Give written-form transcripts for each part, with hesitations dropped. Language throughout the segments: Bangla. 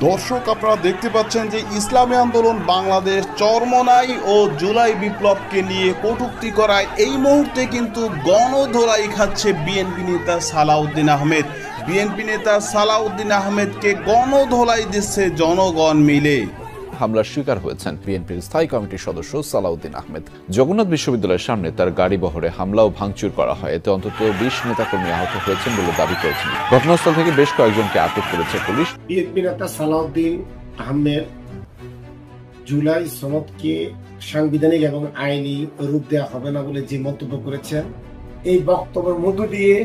দর্শক, আপনারা দেখতে পাচ্ছেন যে ইসলামী আন্দোলন বাংলাদেশ চরমনাই ও জুলাই বিপ্লবকে নিয়ে কটূক্তি করায় এই মুহূর্তে কিন্তু গণধোলাই খাচ্ছে বিএনপি নেতা সালাউদ্দিন আহমেদ। বিএনপি নেতা সালাউদ্দিন আহমেদকে গণধোলাই দিচ্ছে জনগণ মিলে। হামলার শিকার হয়েছেন বিএনপির স্থায়ী কমিটির সদস্য সালাউদ্দিন আহমেদ। জগন্নাথ বিশ্ববিদ্যালয়ের সামনে তার গাড়ি বহরে হামলা ও ভাঙচুর করা হয়। এতে অন্তত 20 নেতাকর্মী আহত হয়েছেন বলে দাবি করেছেন। ঘটনাস্থল থেকে বেশ কয়েকজনকে আটক করেছে পুলিশ। বিএনপি নেতা সালাউদ্দিন আহমেদ জুলাই সনদকে সাংবিধানিক এবং আইনি রূপ দেওয়া হবে না বলে যে মন্তব্য করেছেন, এই বক্তব্যের মধ্য দিয়ে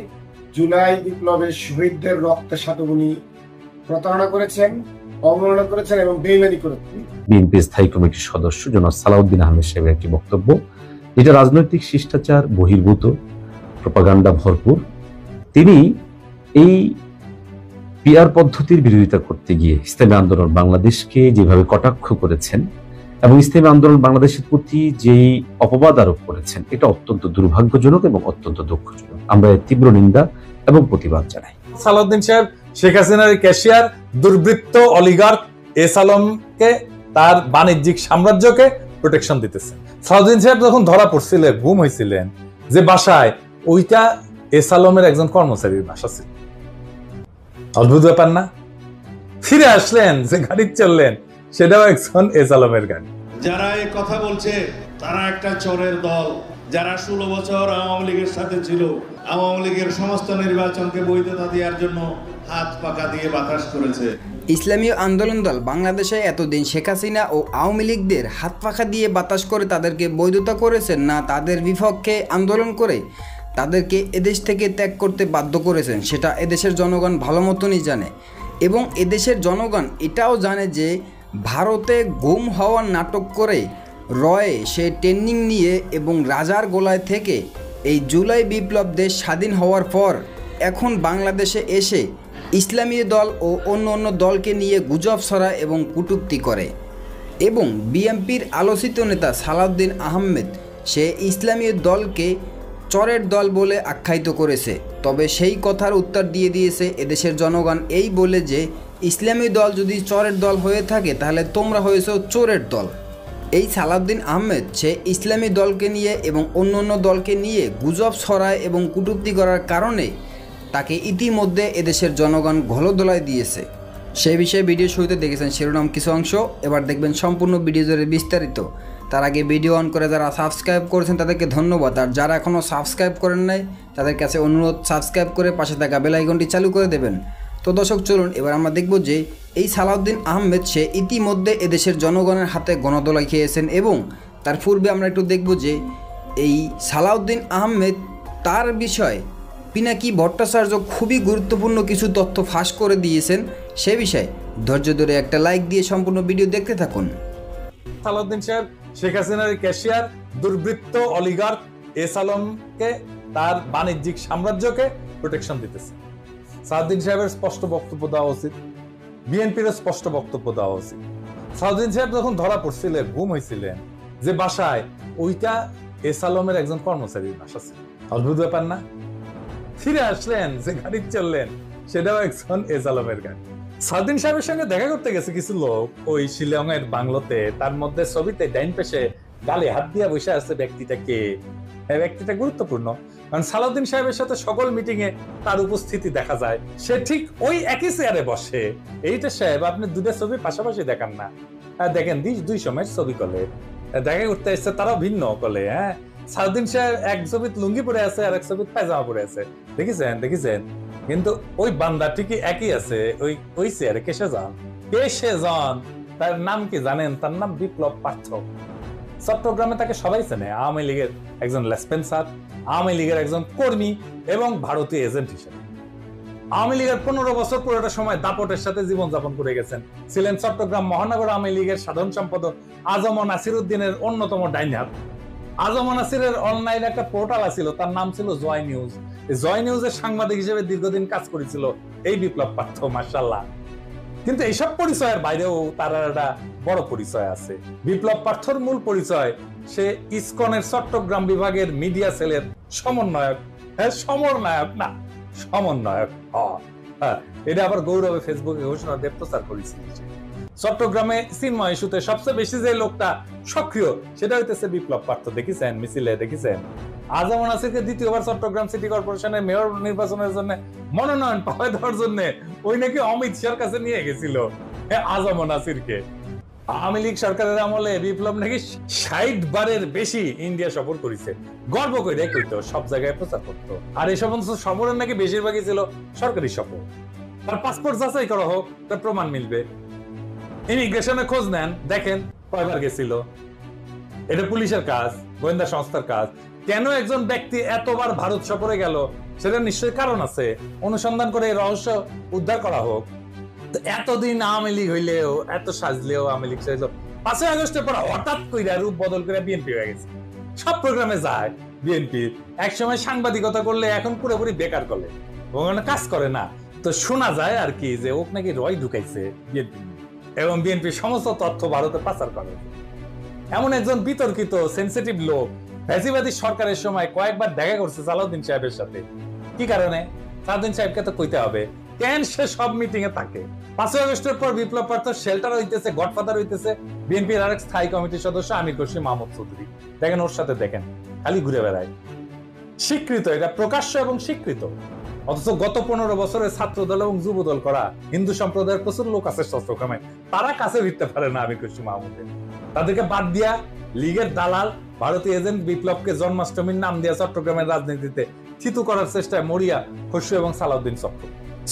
জুলাই বিপ্লবের শহীদদের রক্তের সাথে উনি প্রতারণা করেছেন, অবমাননা করেছেন এবং বেইমানি করেছেন। বিএনপি স্থায়ী কমিটির সদস্য জনাব সালাউদ্দিন আহমেদ সাহেবের একটি বক্তব্য, যেটা রাজনৈতিক শিষ্টাচার বহির্ভূত, প্রপাগান্ডা ভরপুর। তিনি এই পিআর পদ্ধতির বিরোধিতা করতে গিয়ে ইসলামী আন্দোলন বাংলাদেশকে যেভাবে কটাক্ষ করেছেন এবং ইসলামী আন্দোলন বাংলাদেশের প্রতি যেই অপবাদ আরোপ করেছেন, এটা অত্যন্ত দুর্ভাগ্যজনক এবং অত্যন্ত দুঃখজনক। আমরা এর তীব্র নিন্দা এবং প্রতিবাদ জানাই। সালাউদ্দিন সাহেব শেখ হাসিনার ক্যাশিয়ার, দুর্বৃত্ত অলিগার্ক এস আলমকে, তার বাণিজ্যিক সাম্রাজ্যকে প্রোটেকশন দিতেছেন। সালাউদ্দিন সাহেব যখন ধরা পড়ছিলেন, গুম হয়েছিলেন যে বাসায়, ওইটা এস আলমের একজন কর্মচারীর বাসা ছিল। অদ্ভুত ব্যাপার না? ফিরে আসলেন যে গাড়ি চললেন, সেটাও একজন এস আলমের গাড়ি। যারা এই কথা বলছে তারা একটা চোরের দল, যারা 16 বছর আওয়ামী লীগের সাথে ছিল, আওয়ামী লীগের সমস্ত নির্বাচনকে বৈধতা দেওয়ার জন্য হাত পাকা দিয়ে বাতাস করেছে। ইসলামী আন্দোলন দল বাংলাদেশে এতদিন শেখ হাসিনা ও আওয়ামী লীগদের হাত পাখা দিয়ে বাতাস করে তাদেরকে বৈধতা করেছেন না, তাদের বিপক্ষে আন্দোলন করে তাদেরকে এদেশ থেকে ত্যাগ করতে বাধ্য করেছেন, সেটা এদেশের জনগণ ভালো মতনই জানে। এবং এদেশের জনগণ এটাও জানে যে ভারতে গুম হওয়ার নাটক করে রয়ে সে ট্রেনিং নিয়ে এবং রাজার গোলায় থেকে এই জুলাই বিপ্লব দেশ স্বাধীন হওয়ার পর এখন বাংলাদেশে এসে ইসলামী দল ও অন্য অন্য দলকে নিয়ে গুজব ছড়ায় এবং কটূক্তি করে। এবং বিএনপির আলোচিত নেতা সালাউদ্দিন আহমেদ সে ইসলামী দলকে চরের দল বলে আখ্যায়িত করেছে। তবে সেই কথার উত্তর দিয়ে দিয়েছে এদেশের জনগণ এই বলে যে ইসলামী দল যদি চরের দল হয়ে থাকে তাহলে তোমরা হয়েছো চোরের দল। এই সালাউদ্দিন আহমেদ সে ইসলামী দলকে নিয়ে এবং অন্য অন্য দলকে নিয়ে গুজব ছড়ায় এবং কটূক্তি করার কারণে তাকে ইতিমধ্যে এদেশের জনগণ গলদোলায় দিয়েছে। সেই বিষয়ে ভিডিও শুরুতে দেখেছেন শিরোনাম কিছু অংশ, এবার দেখবেন সম্পূর্ণ ভিডিও জুড়ে বিস্তারিত। তার আগে ভিডিও অন করে যারা সাবস্ক্রাইব করেছেন তাদেরকে ধন্যবাদ, আর যারা এখনও সাবস্ক্রাইব করেন নাই তাদের কাছে অনুরোধ সাবস্ক্রাইব করে পাশে থাকা বেল আইকনটি চালু করে দেবেন। তো দর্শক, চলুন এবার আমরা দেখব যে এই সালাউদ্দিন আহমেদ সে ইতিমধ্যে এদেশের জনগণের হাতে গণদোলাই খেয়েছেন। এবং তার পূর্বে আমরা একটু দেখব যে এই সালাউদ্দিন আহমেদ তার বিষয়ে পিনাকি ভট্টাচার্য খুবই গুরুত্বপূর্ণ কিছু তথ্য ফাঁস করে দিয়েছেন। সে বিষয়ে ধৈর্য ধরে একটা লাইক দিয়ে সম্পূর্ণ ভিডিও দেখতে থাকুন। সালাউদ্দিন সাহেব শেখ হাসিনার ক্যাশিয়ার, দুর্বৃত্ত অলিগার্ক এস আলমকে, তার বাণিজ্যিক সাম্রাজ্যকে প্রোটেকশন দিতেছে। সালাউদ্দিন সাহেবের স্পষ্ট বক্তব্য দেওয়া উচিত, বিএনপির স্পষ্ট বক্তব্য দেওয়া উচিত। সালাউদ্দিন সাহেব যখন ধরা পড়ছিলেন, গুম হয়েছিলেন যে বাসায়, ওইটা এস আলমের একজন কর্মচারীর বাসা ছিল। অদ্ভুত ব্যাপার না? ফিরে আসলেন যে গাড়ি চললেন, সেটাও একজন এস আলমের গাড়ি। সালাউদ্দিন সাহেবের সঙ্গে দেখা করতে গেছে কিছু লোক ওই শিলং এর বাংলোতে। তার মধ্যে ছবিতে ডাইন পেশে গালে হাত দিয়ে বসে আছে ব্যক্তিটাকে। ব্যক্তিটা গুরুত্বপূর্ণ, কারণ সালাউদ্দিন সাহেবের সাথে সকল মিটিং এ তার উপস্থিতি দেখা যায়। সে ঠিক ওই একই চেয়ারে বসে। এইটা সাহেব, আপনি দুটো ছবি পাশাপাশি দেখান না, দেখেন দুই সময়ের ছবি কলে দেখা করতে এসছে, তারাও ভিন্ন কলে। হ্যাঁ, সালাউদ্দিন সাহেব এক ছবিত লুঙ্গি পরে আছে আর এক ছবিত পায়জামা পরে আছে, দেখেছেন। কিন্তু ওই বান্দা ঠিকই একই আছে ওই চেয়ারে। কেসে যান, তার নাম কি জানেন? তার নাম বিপ্লব পাঠক। চট্টগ্রামে তাকে সবাই চেনে আওয়ামী লীগের একজন লেসপেন্সার, আওয়ামী লীগের একজন কর্মী এবং ভারতীয় এজেন্ট হিসেবে। আওয়ামী লীগের 15 বছর পুরোটা সময় দাপটের সাথে জীবনযাপন করে গেছেন। ছিলেন চট্টগ্রাম মহানগর আওয়ামী লীগের সাধারণ সম্পাদক আজম নাসিরউদ্দিনের অন্যতম ডাইন হাত। আজম নাসিরের অনলাইন একটা পোর্টাল ছিল, তার নাম ছিল জয় নিউজ। জয় নিউজের সাংবাদিক হিসেবে দীর্ঘদিন কাজ করেছিল এই বিপ্লব পাঠক, মাশাআল্লাহ। কিন্তু এইসব পরিচয়ের বাইরেও তার একটা বড় পরিচয় আছে। বিপ্লব পাঠর মূল পরিচয়, সে ইসকনের চট্টগ্রাম বিভাগের মিডিয়া সেলের সমন্বয়ক। সমন্বয়ক না, সমন্বয়ক। এটা আবার গৌরবে ফেসবুকে ঘোষণা দিয়ে প্রচার করেছিল। চট্টগ্রামে চিন্ময় ইস্যুতে সবচেয়ে বেশি যে লোকটা সক্রিয় সেটা হইতেছে বিপ্লব পার্থ। দেখেছেন মিছিলে, দেখেছেন আজম নাসিরকে দ্বিতীয়বার চট্টগ্রাম সিটি কর্পোরেশনের মেয়র নির্বাচনের জন্য মনোনয়ন পাওয়া দেওয়ার জন্য ওই নাকি অমিত শাহর কাছে নিয়ে গেছিল আজম নাসিরকে। আওয়ামী লীগ সরকারের আমলে বিপ্লব নাকি 60 বারের বেশি ইন্ডিয়া সফর করেছে, গর্ব করে কইতো, সব জায়গায় প্রচার করতো। আর এই সমস্ত সফরের নাকি বেশিরভাগই ছিল সরকারি সফর। তার পাসপোর্ট যাচাই করা হোক, তার প্রমাণ মিলবে। ইমিগ্রেশনে খোঁজ নেন, দেখেন কয়বার গেছিল। এটা পুলিশের কাজ, গোয়েন্দা সংস্থার কাজ। কেন একজন ব্যক্তি এতবার ভারত সফরে গেল সেটা নিশ্চয়ই কারণ আছে, অনুসন্ধান করে রহস্য উদ্ধার করা হোক। এতদিন আওয়ামী লীগ হইলেও, এত সাজলেও আওয়ামী লীগ সাজলেও 5ই আগস্টের পর হঠাৎ কইরা রূপ বদল করে বিএনপি হয়ে গেছে। সব প্রোগ্রামে যায় বিএনপি। একসময় সাংবাদিকতা করলে এখন পুরোপুরি বেকার করে, ওখানে কাজ করে না। তো শোনা যায় আর কি যে ওক নাকি রয় ঢুকাইছে বিএনপি এবং বিএনপির সমস্ত তথ্য ভারতে পাচার করে। এমন একজন বিতর্কিত সেনসিটিভ লোক ফ্যাসিবাদী সরকারের সময় কয়েকবার দেখা করছে সালাউদ্দিন সাহেবের সাথে। কি কারণে? সালাউদ্দিন সাহেবকে তো কইতে হবে কেন সে সব মিটিং এ থাকে। 5ই আগস্টের পর বিপ্লব পার্থ শেল্টার হইতেছে, গডফাদার হইতেছে বিএনপির আরেক স্থায়ী কমিটির সদস্য আমির খসরু মাহমুদ চৌধুরী। দেখেন ওর সাথে দেখেন খালি ঘুরে বেড়ায়। স্বীকৃত, এটা প্রকাশ্য এবং স্বীকৃত। অথচ গত 15 বছরে ছাত্র দল এবং যুব দল করা হিন্দু সম্প্রদায়ের প্রচুর লোক আছে চট্টগ্রামে, তারা কাছে ভিড়তে পারে না আমির খসরু মাহমুদের। তাদেরকে বাদ দিয়া লীগের দালাল ভারতীয় এজেন্ট বিপ্লবকে জন্মাষ্টমীর নাম দিয়া চট্টগ্রামের রাজনীতিতে থিতু করার চেষ্টায় মরিয়া খসরু এবং সালাউদ্দিন চক্র।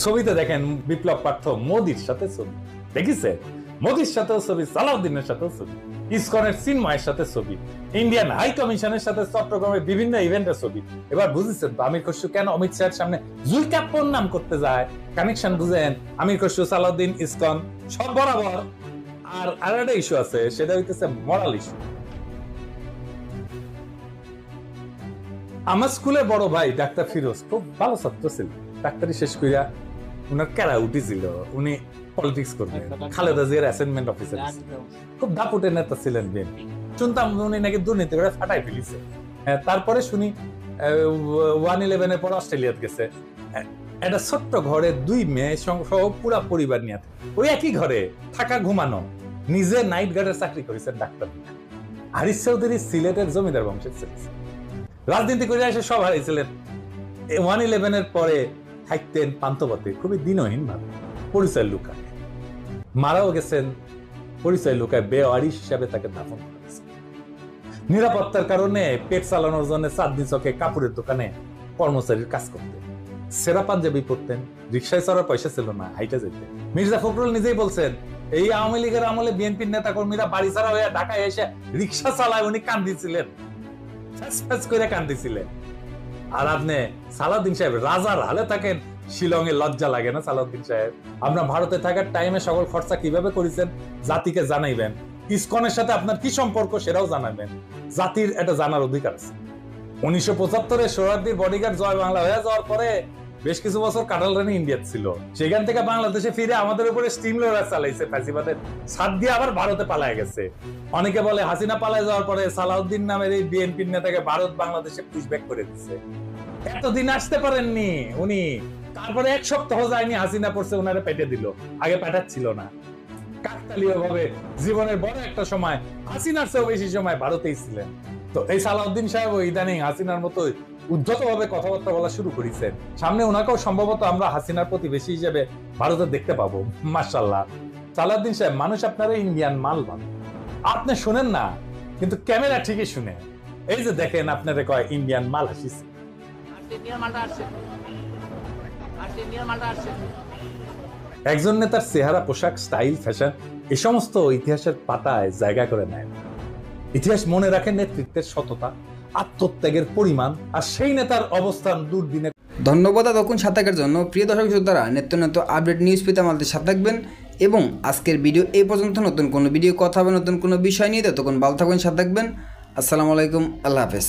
ছবিতে দেখেন বিপ্লব পার্থ মোদির সাথে ছবি, দেখিছে মোদির সাথেও ছবি, সালাউদ্দিনের সাথেও ছবি, ইসকনের চিন্ময়ের সাথে ছবি, ইন্ডিয়ান হাই কমিশনের সাথে চট্টগ্রামের বিভিন্ন ইভেন্টের ছবি। এবার বুঝেছেন তো আমির খসরু কেন অমিত শাহের সামনে জুলকাপ্পর নাম করতে যায়? কানেকশন বুঝেন? আমির খসরু, সালাউদ্দিন, ইসকন সব বরাবর। আর একটা ইস্যু আছে, সেটা হইতেছে মরাল ইস্যু। আমার স্কুলের বড় ভাই ডাক্তার ফিরোজ খুব ভালো ছাত্র ছিল, ডাক্তারি শেষ কইরা উনার ক্যারা উঠেছিল, উনি পলিটিক্স করবেন, খালেদা জিয়ার অ্যাসাইনমেন্ট অফিসার, খুব দাপুটের নেতা ছিলেন বিএনপি। শুনতাম উনি নাকি দুর্নীতি করে ফাটাই ফেলিছে। তারপরে শুনি 1/11 পর অস্ট্রেলিয়াতে গেছে। একটা ছোট্ট ঘরে 2 মেয়ে সহ পুরা পরিবার নিয়ে ওই একই ঘরে থাকা, ঘুমানো। নিজে নাইট গার্ডের চাকরি করেছেন ডাক্তার। হারিস চৌধুরী সিলেটের জমিদার বংশের ছিলেন, রাজনীতি করে এসে সব হারিয়েছিলেন। 1/11 পরে থাকতেন পান্তপথে, খুবই দিনহীন ভাবে, পরিচয় লুকায় মারাও গেছেন। পরিচয় লুকায় বেওয়ারি হিসাবে তাকে দাফন করেছে। নিরাপত্তার কারণে পেট চালানোর জন্য চাঁদনি চকে কাপড়ের দোকানে কর্মচারীর কাজ করতেন, সেরা পাঞ্জাবি পরতেন, রিক্সায় চড়ার পয়সা ছিল না, হাইটা যেতেন। মির্জা ফখরুল নিজেই বলছেন এই আওয়ামী লীগের আমলে বিএনপির নেতা কর্মীরা বাড়ি ছাড়া হয়ে ঢাকায় এসে রিক্সা চালায়, উনি কান্দিছিলেন, করে কান্দিছিলেন। আর আপনি সালাউদ্দিন সাহেব রাজার হালে থাকেন, শিলং এ লজ্জা লাগে না সালাউদ্দিন সাহেব? আমরা ভারতে থাকার টাইমে সকল খরচা কিভাবে করেছেন জাতিকে জানাইবেন। ইসকনের সাথে আপনার কি সম্পর্ক সেটাও জানাবেন, জাতির এটা জানার অধিকার আছে। 1975-এ সোহরাওয়ার্দীর বডিগার্ড জয় বাংলা হয়ে যাওয়ার পরে বেশ কিছু বছর কাটাল রানী ইন্ডিয়া ছিল। সেখান থেকে বাংলাদেশে ফিরে আমাদের উপরে স্টিম লোডার চালাইছে ফ্যাসিবাদের, সাথ দিয়ে আবার ভারতে পালায় গেছে। অনেকে বলে হাসিনা পালায় যাওয়ার পরে সালাউদ্দিন নামের এই বিএনপির নেতাকে ভারত বাংলাদেশে পুশব্যাক করে দিচ্ছে। এতদিন আসতে পারেননি উনি, তারপরে 1 সপ্তাহ যায়নি হাসিনা পড়ছে, ওনারে পেটে দিল, আগে পেটাচ্ছিল না। কাকতালীয় ভাবে জীবনের বড় একটা সময় হাসিনার চেয়েও বেশি সময় ভারতেই ছিলেন। তো এই সালাউদ্দিন সাহেব ইদানিং হাসিনার মতো উদ্ধত ভাবে কথাবার্তা বলা শুরু করেছেন। সামনে ওনাকেও সম্ভবত আমরা হাসিনার প্রতিবেশী হিসেবে ভারতে দেখতে পাবো। মাশাআল্লাহ। সালাউদ্দিন সাহেব, মানুষ আপনারা ইন্ডিয়ান মাল ভাবে, আপনি শুনেন না, কিন্তু ক্যামেরা ঠিকই শুনে। এই যে দেখেন আপনারা কয় ইন্ডিয়ান মাল আসিস। একজন নেতার চেহারা, পোশাক, স্টাইল, ফ্যাশন এই সমস্ত ইতিহাসের পাতায় জায়গা করে নেয়। ইতিহাস মনে রাখে নেতৃত্বের সততা, আত্মত্যাগের পরিমাণ, আর সেই নেতার অবস্থান দুর্দিনে। ধন্যবাদ এতক্ষণ সাথে থাকার জন্য। প্রিয় দর্শক শ্রোতারা, নিত্য নতুন আপডেট নিউজ পেতে আমাদের সাথে থাকবেন এবং আজকের ভিডিও এই পর্যন্ত। নতুন কোনো ভিডিও কথা হবে নতুন কোনো বিষয় নিয়ে, ততক্ষণ ভালো থাকবেন, সাথে থাকবেন। আসসালামু আলাইকুম, আল্লাহ হাফেজ।